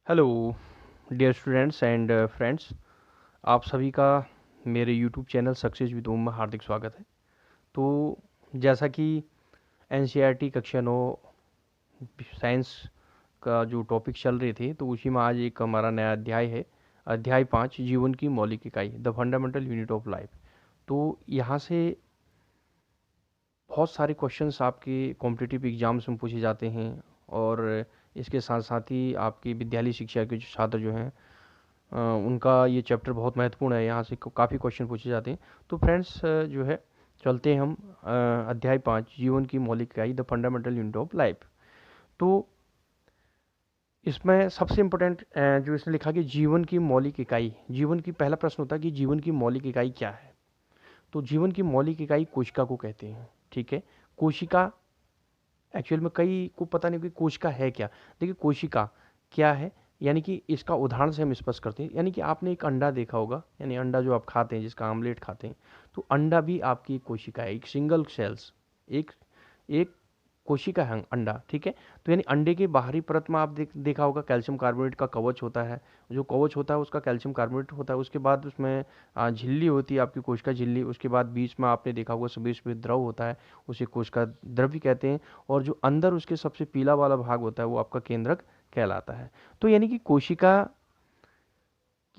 Hello dear students and friends. आप सभी का मेरे YouTube channel success with Om में हार्दिक स्वागत है। तो जैसा कि एनसीईआरटी कक्षा 9 साइंस का जो टॉपिक चल रहे थे, तो उसी में आज एक हमारा नया अध्याय है, अध्याय 5, जीवन की मौलिक इकाई, the fundamental unit of life. तो यहाँ से बहुत सारे क्वेश्चंस आपके कॉम्पिटिटिव एग्जाम्स में पूछे जाते हैं, और इसके साथ साथ ही आपकी विद्यालय शिक्षा के जो छात्र जो हैं, उनका ये चैप्टर बहुत महत्वपूर्ण है। यहाँ से काफ़ी क्वेश्चन पूछे जाते हैं। तो फ्रेंड्स, जो है चलते हैं हम अध्याय 5, जीवन की मौलिक इकाई, the fundamental unit of life. तो इसमें सबसे इम्पोर्टेंट जो इसने लिखा कि जीवन की मौलिक इकाई, जीवन की पहला प्रश्न होता है कि जीवन की मौलिक इकाई क्या है। तो जीवन की मौलिक इकाई कोशिका को कहते हैं। ठीक है, कोशिका एक्चुअल में कई को पता नहीं कि कोशिका है क्या। देखिए, कोशिका क्या है, यानी कि इसका उदाहरण से हम स्पष्ट करते हैं। यानी कि आपने एक अंडा देखा होगा, यानी अंडा जो आप खाते हैं, जिसका आमलेट खाते हैं, तो अंडा भी आपकी एक कोशिका है, एक सिंगल सेल्स, एक एक कोशिका है अंडा। ठीक है, तो यानी अंडे के बाहरी परत में आप देखा होगा कैल्शियम कार्बोनेट का कवच होता है। जो कवच होता है उसका कैल्शियम कार्बोनेट होता है। उसके बाद उसमें झिल्ली होती है, आपकी कोशिका झिल्ली। उसके बाद बीच में आपने देखा होगा सफेद सफेद द्रव होता है, उसे कोशिका द्रव्य कहते हैं। और जो अंदर उसके सबसे पीला वाला भाग होता है वो आपका केंद्रक कहलाता है। तो यानी कि कोशिका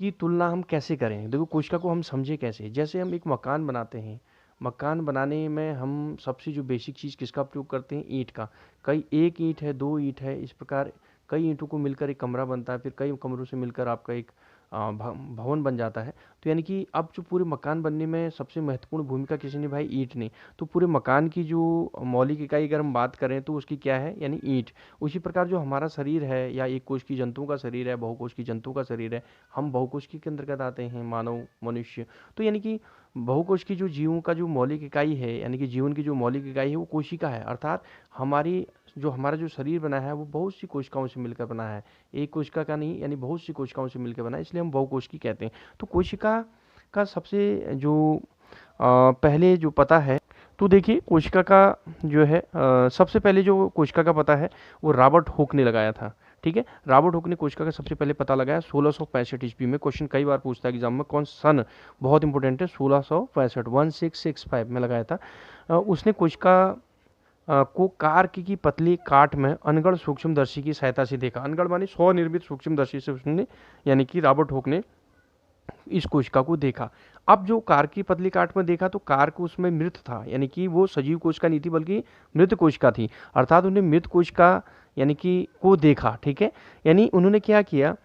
की तुलना हम कैसे करें, देखो कोशिका को हम समझे कैसे। जैसे हम एक मकान बनाते हैं, मकान बनाने में हम सबसे जो बेसिक चीज़ किसका प्रयोग करते हैं, ईंट का। कई एक ईंट है, दो ईंट है, इस प्रकार कई ईंटों को मिलकर एक कमरा बनता है, फिर कई कमरों से मिलकर आपका एक भवन बन जाता है। तो यानी कि अब जो पूरे मकान बनने में सबसे महत्वपूर्ण भूमिका किसी ने, भाई ईंट ने। तो पूरे मकान की जो मौलिक इकाई अगर हम बात करें तो उसकी क्या है, यानी ईंट। उसी प्रकार जो हमारा शरीर है, या एक कोश की जंतुओं का शरीर है, बहुकोश की जंतु का शरीर है, हम बहुकोशिकीय के अंतर्गत आते हैं, मानव मनुष्य। तो यानी कि बहुकोश की जो जीवों का जो मौलिक इकाई है, यानी कि जीवन की जो मौलिक इकाई है वो कोशिका है। अर्थात हमारी जो हमारा जो शरीर बना है वो बहुत सी कोशिकाओं से मिलकर बना है, एक कोशिका का नहीं, यानी बहुत सी कोशिकाओं से मिलकर बना है, इसलिए हम बहुकोशिकीय कहते हैं। तो कोशिका का सबसे जो पहले जो पता है, तो देखिए कोशिका का जो है सबसे पहले जो कोशिका का पता है वो रॉबर्ट हुक ने लगाया था। ठीक है, रॉबर्ट हुक ने कोशिका का सबसे पहले पता लगाया 1665 ईस्वी में। क्वेश्चन कई बार पूछता है एग्जाम में, कौन सन बहुत इंपॉर्टेंट है, 1665 में लगाया था। उसने कोशिका को कार्क की पतली काट में अनगढ़ सूक्ष्मदर्शी की सहायता से देखा। अनगढ़ मानी स्वनिर्मित सूक्ष्मदर्शी से उसने, यानी कि रॉबर्ट हुक ने इस कोशिका को देखा। अब जो कार्क की पतली काट में देखा तो कार्क उसमें मृत था, यानी कि वो सजीव कोशिका नहीं थी बल्कि मृत कोशिका थी। अर्थात उन्हें मृत कोशिका यानी कि को देखा। ठीक है, यानी उन्होंने क्या किया,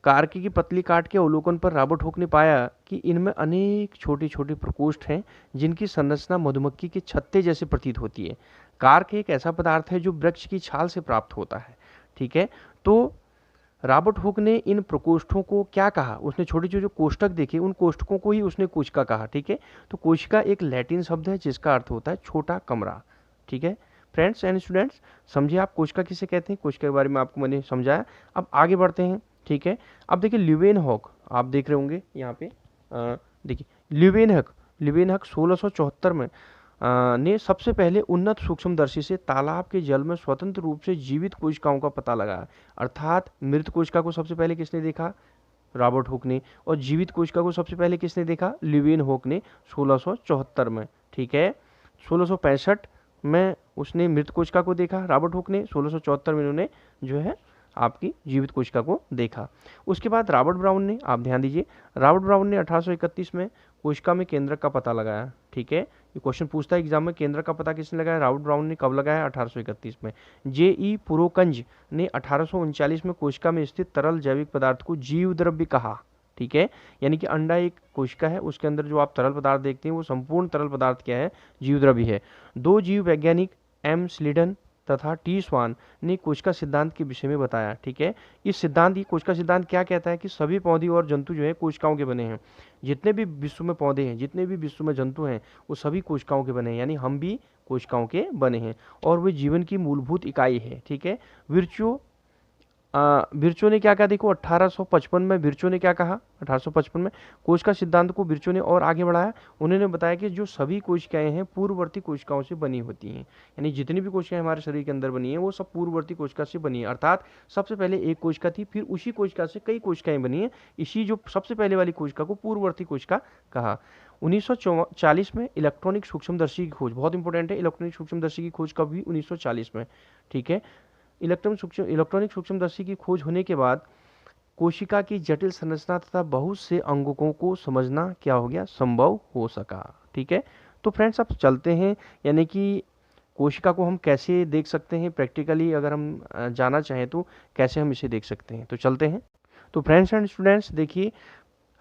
कार्क की पतली काट के अवलोकन पर रॉबर्ट हुक ने पाया कि इनमें अनेक छोटे छोटे प्रकोष्ठ हैं जिनकी संरचना मधुमक्खी के छत्ते जैसे प्रतीत होती है। कार्क एक ऐसा पदार्थ है जो वृक्ष की छाल से प्राप्त होता है। ठीक है, तो रॉबर्ट हुक ने इन प्रकोष्ठों को क्या कहा, उसने छोटे छोटे जो कोष्ठक देखे, उन कोष्ठकों को ही उसने कोशिका कहा। ठीक है, तो कोशिका एक लैटिन शब्द है जिसका अर्थ होता है छोटा कमरा। ठीक है फ्रेंड्स एंड स्टूडेंट्स, समझिए आप कोशिका किसे कहते हैं, कोशिका के बारे में आपको मैंने समझाया। अब आगे बढ़ते हैं। ठीक है, अब देखिए ल्यूवेनहॉक, आप देख रहे होंगे यहाँ पे, देखिए ल्यूवेनहॉक 1674 में ने सबसे पहले उन्नत सूक्ष्मदर्शी से तालाब के जल में स्वतंत्र रूप से जीवित कोशिकाओं का पता लगाया। अर्थात मृत कोशिका को सबसे पहले किसने देखा, रॉबर्ट हुक ने। और जीवित कोशिका को सबसे पहले किसने देखा, ल्यूवेनहॉक ने 1674 में। ठीक है, 1665 में उसने मृत कोशिका को देखा रॉबर्ट हुक ने, 1674 में उन्होंने जो है आपकी जीवित कोशिका को देखा। उसके बाद रॉबर्ट ब्राउन ने, आप ध्यान दीजिए, रॉबर्ट ब्राउन ने 1831 में कोशिका में केंद्रक का पता लगाया। ठीक है, ये क्वेश्चन पूछता है एग्जाम में, केंद्रक का पता किसने लगाया, रॉबर्ट ब्राउन ने। कब लगाया, 1831 में। जे.ई. पुरोकंज ने 1839 में कोशिका में स्थित तरल जैविक पदार्थ को जीव द्रव्य कहा। ठीक है, यानी कि अंडा एक कोशिका है, उसके अंदर जो आप तरल पदार्थ देखते हैं वो संपूर्ण तरल पदार्थ क्या है, जीव द्रव्य है। दो जीव वैज्ञानिक एम स्लीडन तथा टी स्वान ने कोशिका सिद्धांत के विषय में बताया। ठीक है, इस सिद्धांत, ये कोशिका सिद्धांत क्या कहता है कि सभी पौधे और जंतु जो है कोशिकाओं के बने हैं। जितने भी विश्व में पौधे हैं, जितने भी विश्व में जंतु हैं, वो सभी कोशिकाओं के बने हैं, यानी हम भी कोशिकाओं के बने हैं, और वे जीवन की मूलभूत इकाई है। ठीक है, विर्चुओ विर्चो ने क्या कहा, देखो 1855 में विर्चो ने क्या कहा, 1855 में कोशिका सिद्धांत को विर्चो ने और आगे बढ़ाया। उन्होंने बताया कि जो सभी कोशिकाएं हैं पूर्ववर्ती कोशिकाओं से बनी होती हैं, यानी जितनी भी कोशिकाएं हमारे शरीर के अंदर बनी हैं वो सब पूर्ववर्ती कोशिका से बनी है, अर्थात सबसे पहले एक कोशिका थी, फिर उसी कोशिका से कई कोशिकाएं बनी हैं, इसी जो सबसे पहले वाली कोशिका को पूर्ववर्ती कोशिका कहा। 1940 में इलेक्ट्रॉनिक सूक्ष्मदर्शी की खोज, बहुत इंपॉर्टेंट है, इलेक्ट्रॉनिक सूक्ष्मदर्शी की खोज कब हुई, 1940 में, ठीक है। इलेक्ट्रॉनिक सूक्ष्मदर्शी की खोज होने के बाद कोशिका की जटिल संरचना तथा बहुत से अंगों को समझना क्या हो गया, संभव हो सका, ठीक है। तो फ्रेंड्स अब चलते हैं, यानी कि कोशिका को हम कैसे देख सकते हैं प्रैक्टिकली, अगर हम जाना चाहें तो कैसे हम इसे देख सकते हैं, तो चलते हैं। तो फ्रेंड्स एंड स्टूडेंट्स देखिए,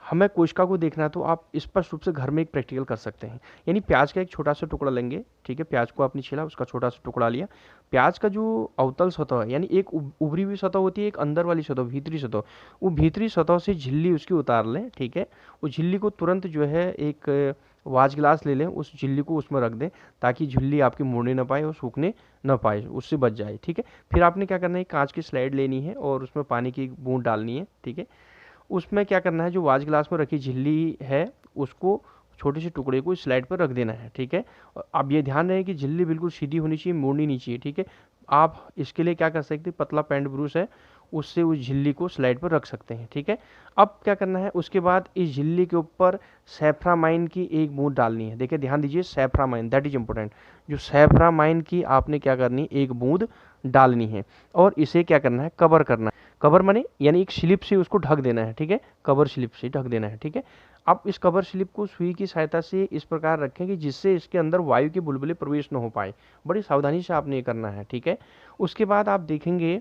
हमें कोशिका को देखना है तो आप स्पष्ट रूप से घर में एक प्रैक्टिकल कर सकते हैं, यानी प्याज का एक छोटा सा टुकड़ा लेंगे, ठीक है, प्याज को आपने छीला, उसका छोटा सा टुकड़ा लिया, प्याज का जो अवतल सतह है, यानी एक उभरी हुई सतह होती है, एक अंदर वाली सतह, भीतरी सतह, वो भीतरी सतह से झिल्ली उसकी उतार लें, ठीक है। उस झिल्ली को तुरंत जो है एक वाच गिलास ले लें, उस झिल्ली को उसमें रख दें ताकि झिल्ली आपकी मुड़ने ना पाए और सूखने ना पाए, उससे बच जाए, ठीक है। फिर आपने क्या करना है, कांच की स्लाइड लेनी है और उसमें पानी की एक बूंद डालनी है, ठीक है। उसमें क्या करना है, जो वाच गिलास में रखी झिल्ली है उसको छोटे से टुकड़े को इस स्लाइड पर रख देना है, ठीक है। अब ये ध्यान रहे कि झिल्ली बिल्कुल सीधी होनी चाहिए, मुड़नी नहीं चाहिए, ठीक है। आप इसके लिए क्या कर सकते हैं, पतला पेंट ब्रूश है उससे उस झिल्ली को स्लाइड पर रख सकते हैं, ठीक है। अब क्या करना है, उसके बाद इस झिल्ली के ऊपर सैफ्रामाइन की एक बूंद डालनी है, देखिए ध्यान दीजिए, सैफ्रामाइन, दैट इज इंपॉर्टेंट, जो सैफ्रामाइन की आपने क्या करनी, एक बूंद डालनी है और इसे क्या करना है, कवर करना है। कवर माने यानी एक स्लिप से उसको ढक देना है, ठीक है, कवर स्लिप से ढक देना है, ठीक है। आप इस कवर स्लिप को सुई की सहायता से इस प्रकार रखें कि जिससे इसके अंदर वायु के बुलबुले प्रवेश न हो पाए, बड़ी सावधानी से आपने ये करना है, ठीक है। उसके बाद आप देखेंगे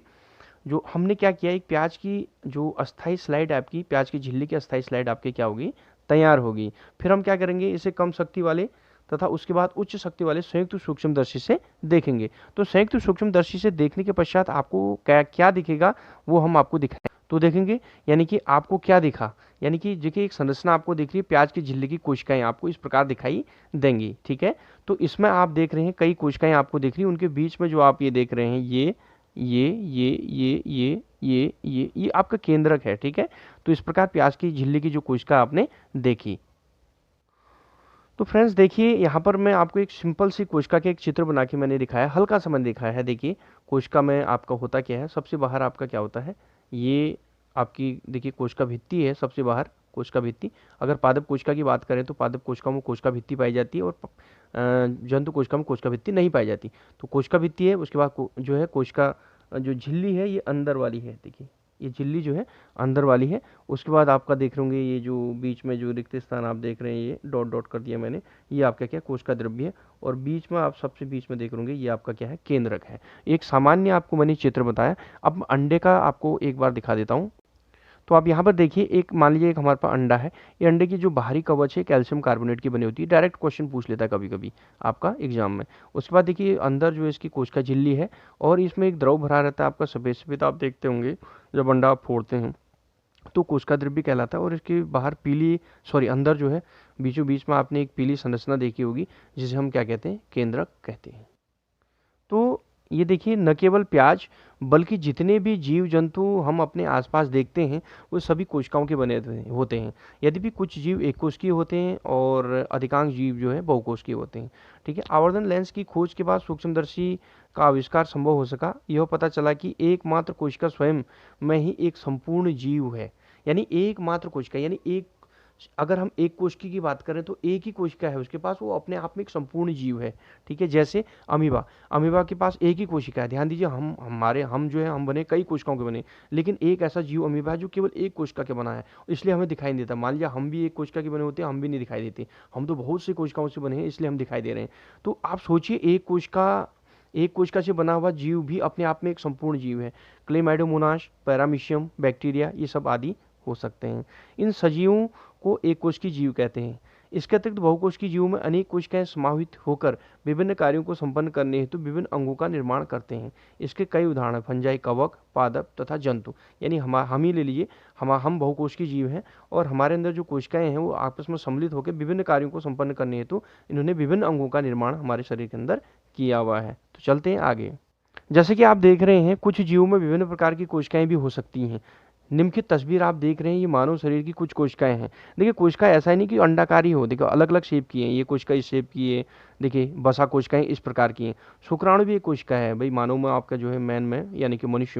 जो हमने क्या किया, एक प्याज की जो अस्थाई स्लाइड आपकी, प्याज की झिल्ली की अस्थाई स्लाइड आपकी क्या होगी, तैयार होगी। फिर हम क्या करेंगे, इसे कम शक्ति वाले तथा उसके बाद उच्च शक्ति वाले संयुक्त सूक्ष्मदर्शी से देखेंगे। तो संयुक्त सूक्ष्मदर्शी से देखने के पश्चात आपको क्या क्या दिखेगा वो हम आपको दिखाएं, तो देखेंगे, यानी कि आपको क्या दिखा, यानी कि देखिए एक संरचना आपको दिख रही है, प्याज की झिल्ली की कोशिकाएं आपको इस प्रकार दिखाई देंगी, ठीक है। तो इसमें आप देख रहे हैं कई कोशिकाएं आपको दिख रही हैं, उनके बीच में जो आप ये देख रहे हैं ये आपका केंद्रक है, ठीक है। तो इस प्रकार प्याज की झिल्ली की जो कोशिका आपने देखी। तो फ्रेंड्स देखिए, यहाँ पर मैं आपको एक सिंपल सी कोशिका के एक चित्र बना के मैंने दिखाया, हल्का सा मैंने दिखाया है। देखिए कोशिका में आपका होता क्या है, सबसे बाहर आपका क्या होता है, ये आपकी देखिए कोशिका भित्ति है, सबसे बाहर कोशिका भित्ति। अगर पादप कोशिका की बात करें तो पादप कोशिका में कोशिका भित्ति पाई जाती है और जंतु कोशिका में कोशिका भित्ति नहीं पाई जाती। तो कोशिका भित्ति है, उसके बाद जो है कोशिका जो झिल्ली है ये अंदर वाली है, देखिए ये झिल्ली जो है अंदर वाली है। उसके बाद आपका देख रहे होंगे ये जो बीच में जो रिक्त स्थान आप देख रहे हैं, ये डॉट डॉट कर दिया मैंने, ये आपका क्या कोशिका द्रव्य है। और बीच में आप सबसे बीच में देख रहे होंगे ये आपका क्या है, केंद्रक है। एक सामान्य आपको मैंने चित्र बताया। अब अंडे का आपको एक बार दिखा देता हूँ। तो आप यहाँ पर देखिए, एक मान लीजिए एक हमारे पास अंडा है, ये अंडे की जो बाहरी कवच है कैल्शियम कार्बोनेट की बनी होती है, डायरेक्ट क्वेश्चन पूछ लेता है कभी कभी आपका एग्जाम में। उसके बाद देखिए अंदर जो है इसकी कोशिका झिल्ली है और इसमें एक द्रव भरा रहता है आपका सफेद सफेद, आप देखते होंगे जब अंडा आप फोड़ते हैं तो कोशिका द्रव्य कहलाता है। और इसके बाहर अंदर जो है बीचों बीच में आपने एक पीली संरचना देखी होगी जिसे हम क्या कहते हैं, केंद्रक कहते हैं। तो ये देखिए न केवल प्याज बल्कि जितने भी जीव जंतु हम अपने आसपास देखते हैं वो सभी कोशिकाओं के बने होते हैं। यद्यपि कुछ जीव एक कोशिकीय होते हैं और अधिकांश जीव जो है बहुकोशिकीय होते हैं, ठीक है। आवर्धन लेंस की खोज के बाद सूक्ष्मदर्शी का आविष्कार संभव हो सका। यह पता चला कि एकमात्र कोशिका स्वयं में ही एक संपूर्ण जीव है, यानी एकमात्र कोशिका, यानी एक, अगर हम एक कोशिका की बात करें तो एक ही कोशिका है उसके पास, वो अपने आप में एक संपूर्ण जीव है, ठीक है। जैसे अमीबा के पास एक ही कोशिका है। ध्यान दीजिए, हम जो है हम बने कई कोशिकाओं के बने, लेकिन एक ऐसा जीव अमीबा है जो केवल एक कोशिका के बना है, इसलिए हमें दिखाई नहीं देता। मान लिया हम भी एक कोशिका के बने होते हैं, हम भी नहीं दिखाई देते, हम तो बहुत सी कोशिकाओं से बने हैं इसलिए हम दिखाई दे रहे हैं। तो आप सोचिए एक कोशिका से बना हुआ जीव भी अपने आप में एक संपूर्ण जीव है। क्लेमाइडोमोनास, पैरामीशियम, बैक्टीरिया, ये सब आदि हो सकते हैं। इन सजीवों को एक कोशिकीय जीव कहते हैं। इसके अतिरिक्त बहुकोशिकीय जीवों में अनेक कोशिकाएं समाहित होकर विभिन्न कार्यों को संपन्न करने हेतु विभिन्न अंगों का निर्माण करते हैं। इसके कई उदाहरण फंजाई, कवक, पादप तथा जंतु। यानी हम ही ले लीजिए, हम बहुकोशिकीय जीव हैं और हमारे अंदर जो कोशिकाएं हैं वो आपस में सम्मिलित होकर विभिन्न कार्यों को संपन्न करने हेतु इन्होंने विभिन्न अंगों का निर्माण हमारे शरीर के अंदर किया हुआ है। तो चलते हैं आगे। जैसे कि आप देख रहे हैं कुछ जीवों में विभिन्न प्रकार की कोशिकाएं भी हो सकती हैं। निम्नलिखित तस्वीर आप देख रहे हैं ये मानव शरीर की कुछ कोशिकाएं हैं। देखिए कोशिका ऐसा ही नहीं कि अंडाकार ही हो, देखो अलग अलग शेप की है, ये कोशिका इस शेप की है, देखिए बसा कोशिकाएं इस प्रकार की हैं। शुक्राणु भी एक कोशिका है भाई, मानव में आपका जो है मैन में यानी कि मनुष्य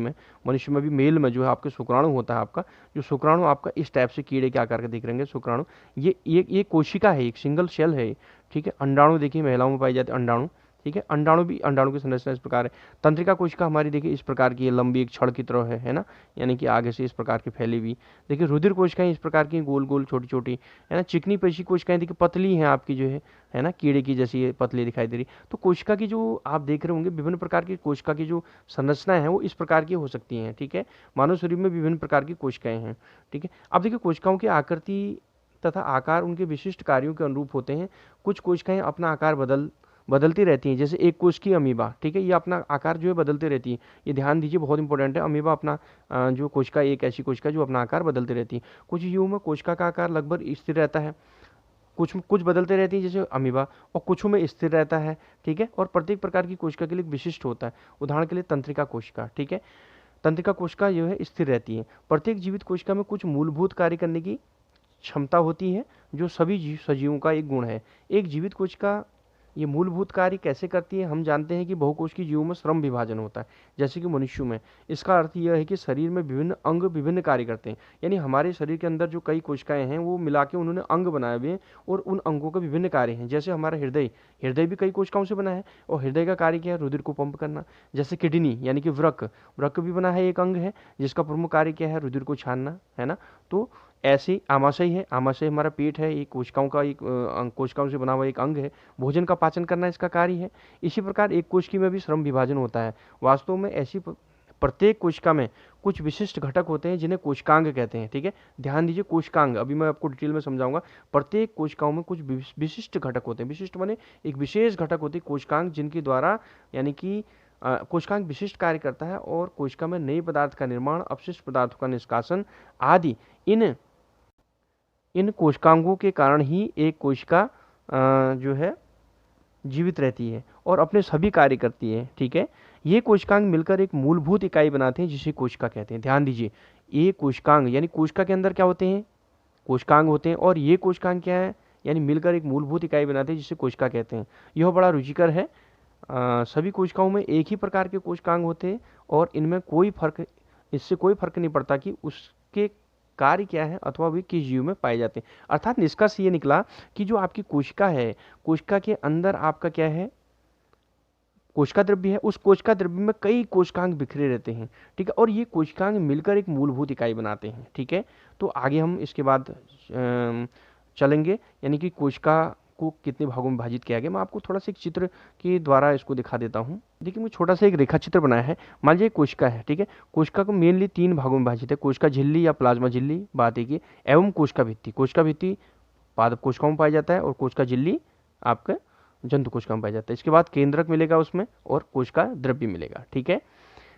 में भी मेल में जो है आपके शुक्राणु होता है। आपका जो शुक्राणु आपका इस टाइप से कीड़े के आकार के दिख रहे हैं शुक्राणु, ये कोशिका है, एक सिंगल सेल है। ठीक है, अंडाणु देखिए महिलाओं में पाई जाती है अंडाणु। ठीक है, अंडाणु की संरचना इस प्रकार है। तंत्रिका कोशिका हमारी देखिए इस प्रकार की है, लंबी एक छड़ की तरह है ना, यानी कि आगे से इस प्रकार की फैली हुई। देखिए रुधिर कोशिकाएं इस प्रकार की गोल गोल छोटी छोटी है ना। चिकनी पेशी कोशिकाएं देखिए पतली हैं आपकी जो है ना, कीड़े की जैसी ये पतली दिखाई दे रही। तो कोशिका की जो आप देख रहे होंगे विभिन्न प्रकार की कोशिका की जो संरचना है वो इस प्रकार की हो सकती हैं। ठीक है, मानव शरीर में विभिन्न प्रकार की कोशिकाएं हैं। ठीक है, अब देखिए कोशिकाओं की आकृति तथा आकार उनके विशिष्ट कार्यों के अनुरूप होते हैं। कुछ कोशिकाएं अपना आकार बदलती रहती हैं, जैसे एक कोश की अमीबा। ठीक है, ये अपना आकार जो है बदलते रहती है, ये ध्यान दीजिए बहुत इंपॉर्टेंट है। अमीबा अपना जो कोशिका, एक ऐसी कोशिका जो अपना आकार बदलती रहती है। कुछ जीवों में कोशिका का आकार लगभग स्थिर रहता है, कुछ कुछ बदलते रहती है जैसे अमीबा, और कुछ में स्थिर रहता है। ठीक है, और प्रत्येक प्रकार की कोशिका के लिए विशिष्ट होता है। उदाहरण के लिए तंत्रिका कोशिका। ठीक है, तंत्रिका कोशिका जो है स्थिर रहती है। प्रत्येक जीवित कोशिका में कुछ मूलभूत कार्य करने की क्षमता होती है जो सभी सजीवों का एक गुण है। एक जीवित कोशिका ये मूलभूत कार्य कैसे करती है, हम जानते हैं कि बहुकोशिकीय जीवों में श्रम विभाजन होता है जैसे कि मनुष्यों में। इसका अर्थ यह है कि शरीर में विभिन्न अंग विभिन्न कार्य करते हैं, यानी हमारे शरीर के अंदर जो कई कोशिकाएं हैं वो मिला के उन्होंने अंग बनाए हुए हैं, और उन अंगों के विभिन्न कार्य हैं। जैसे हमारा हृदय भी कई कोशिकाओं से बना है, और हृदय का कार्य क्या है, रुधिर को पंप करना। जैसे किडनी यानी कि वृक्क भी बना है, एक अंग है जिसका प्रमुख कार्य क्या है, रुधिर को छानना, है ना। तो ऐसे ही आमाशय है, आमाशय हमारा पेट है, एक कोशिकाओं का एक कोशिकाओं से बना हुआ एक अंग है, भोजन का पाचन करना इसका कार्य है। इसी प्रकार एक कोशिका में भी श्रम विभाजन होता है। वास्तव में ऐसी प्रत्येक कोशिका में कुछ विशिष्ट घटक होते हैं जिन्हें कोशिकांग कहते हैं। ठीक है, ध्यान दीजिए कोशिकांग, अभी मैं आपको डिटेल में समझाऊंगा। प्रत्येक कोशिकाओं में कुछ विशिष्ट घटक होते हैं, विशिष्ट माने एक विशेष घटक होती है कोशिकांग, जिनके द्वारा यानी कि कोशिकांग विशिष्ट कार्य करता है, और कोशिका में नए पदार्थ का निर्माण, अपशिष्ट पदार्थों का निष्कासन आदि इन कोशिकांगों के कारण ही एक कोशिका जो है जीवित रहती है और अपने सभी कार्य करती है। ठीक है, ये कोशिकांग मिलकर एक मूलभूत इकाई बनाते हैं जिसे कोशिका कहते हैं। ध्यान दीजिए, ये कोशिकांग यानी कोशिका के अंदर क्या होते हैं, कोशिकांग होते हैं, और ये कोशिकांग क्या है, यानी मिलकर एक मूलभूत इकाई बनाते हैं जिसे कोशिका कहते हैं। यह बड़ा रुचिकर है। सभी कोशिकाओं में एक ही प्रकार के कोशिकांग होते हैं, और इनमें इससे कोई फर्क नहीं पड़ता कि उसके कार्य क्या है अथवा वे किस जीव में पाए जाते हैं। अर्थात निष्कर्ष ये निकला कि जो आपकी कोशिका है, कोशिका के अंदर आपका क्या है, कोशिका द्रव्य है, उस कोशिका द्रव्य में कई कोशिकांग बिखरे रहते हैं। ठीक है, और ये कोशिकांग मिलकर एक मूलभूत इकाई बनाते हैं। ठीक है, तो आगे हम इसके बाद चलेंगे, यानी कि कोशिका को कितने भागों में विभाजित किया गया। मैं आपको थोड़ा सा एक चित्र के द्वारा इसको दिखा देता हूँ। देखिए मैं छोटा सा एक रेखा चित्र बनाया है। मान लीजिए कोशिका है, ठीक है, कोशिका को मेनली 3 भागों में विभाजित है, कोशिका झिल्ली या प्लाज्मा झिल्ली, बात एक, एवं कोशिका भित्ति। कोशिका भित्ति पादप कोशिकाओं में पाया जाता है, और कोशिका झिल्ली आपका जंतु कोशिका में पाया जाता है। इसके बाद केंद्रक मिलेगा उसमें, और कोशिका द्रव्य मिलेगा। ठीक है,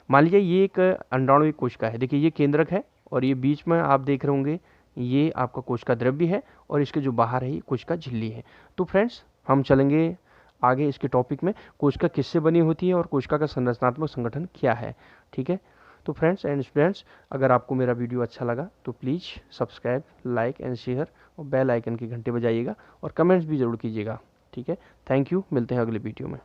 मान लीजिए ये एक अंडाणु कोशिका है, देखिए ये केंद्रक है, और ये बीच में आप देख रहे होंगे ये आपका कोशिका द्रव्य है, और इसके जो बाहर है ये कोशिका झिल्ली है। तो फ्रेंड्स हम चलेंगे आगे इसके टॉपिक में, कोशिका किससे बनी होती है और कोशिका का संरचनात्मक संगठन क्या है। ठीक है, तो फ्रेंड्स एंड स्टूडेंट्स, अगर आपको मेरा वीडियो अच्छा लगा तो please subscribe, like and share, और बेल आइकन की घंटे बजाइएगा, और कमेंट्स भी ज़रूर कीजिएगा। ठीक है, थैंक यू, मिलते हैं अगले वीडियो में।